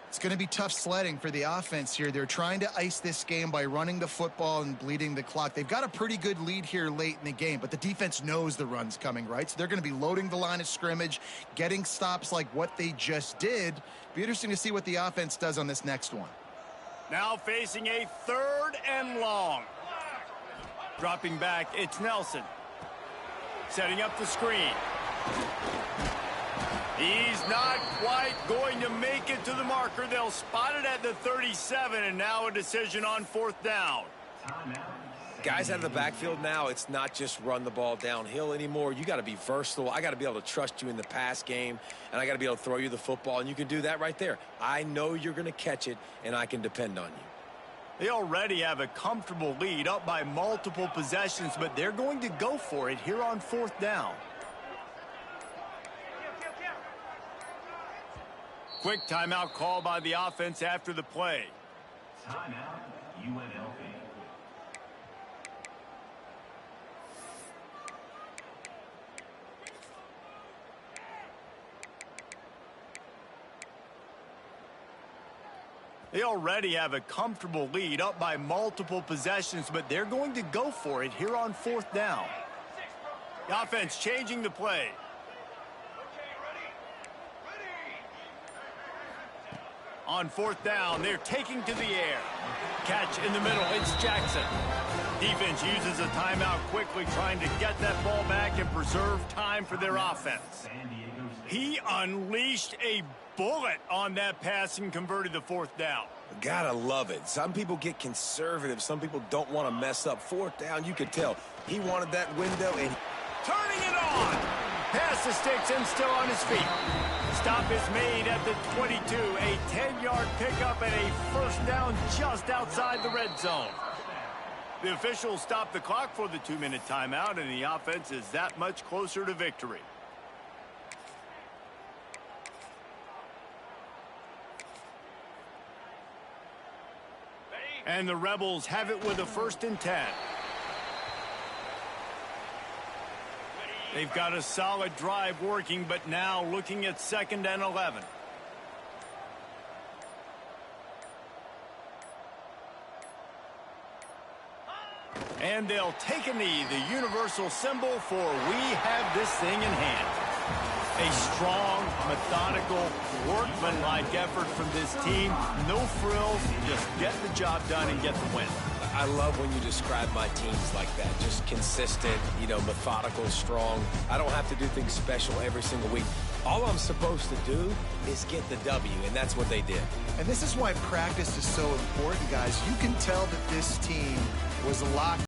It's going to be tough sledding for the offense here. They're trying to ice this game by running the football and bleeding the clock. They've got a pretty good lead here late in the game, but the defense knows the run's coming, right? So they're going to be loading the line of scrimmage, getting stops like what they just did. Be interesting to see what the offense does on this next one. Now facing a 3rd and long. Dropping back, it's Nelson. Setting up the screen. He's not quite going to make it to the marker. They'll spot it at the 37, and now a decision on 4th down. Guys out of the backfield now, it's not just run the ball downhill anymore. You got to be versatile. I got to be able to trust you in the pass game, and I got to be able to throw you the football, and you can do that right there. I know you're going to catch it, and I can depend on you. They already have a comfortable lead, up by multiple possessions, but they're going to go for it here on 4th down. Quick timeout call by the offense after the play. Timeout, UNLV. They already have a comfortable lead, up by multiple possessions, but they're going to go for it here on 4th down. The offense changing the play. On 4th down, they're taking to the air. Catch in the middle, it's Jackson. Defense uses a timeout quickly, trying to get that ball back and preserve time for their offense. He unleashed a bullet on that pass and converted the 4th down. Gotta love it. Some people get conservative. Some people don't want to mess up. 4th down, you could tell. He wanted that window, and turning it on. Pass the sticks and still on his feet. Stop is made at the 22. A 10-yard pickup and a 1st down just outside the red zone. The officials stop the clock for the 2-minute timeout, and the offense is that much closer to victory. And the Rebels have it with a 1st and 10. They've got a solid drive working, but now looking at 2nd and 11. And they'll take a knee, the universal symbol for we have this thing in hand. A strong, methodical, workmanlike effort from this team. No frills, just get the job done and get the win. I love when you describe my teams like that. Just consistent, methodical, strong. I don't have to do things special every single week. All I'm supposed to do is get the W, and that's what they did. And this is why practice is so important, guys. You can tell that this team was locked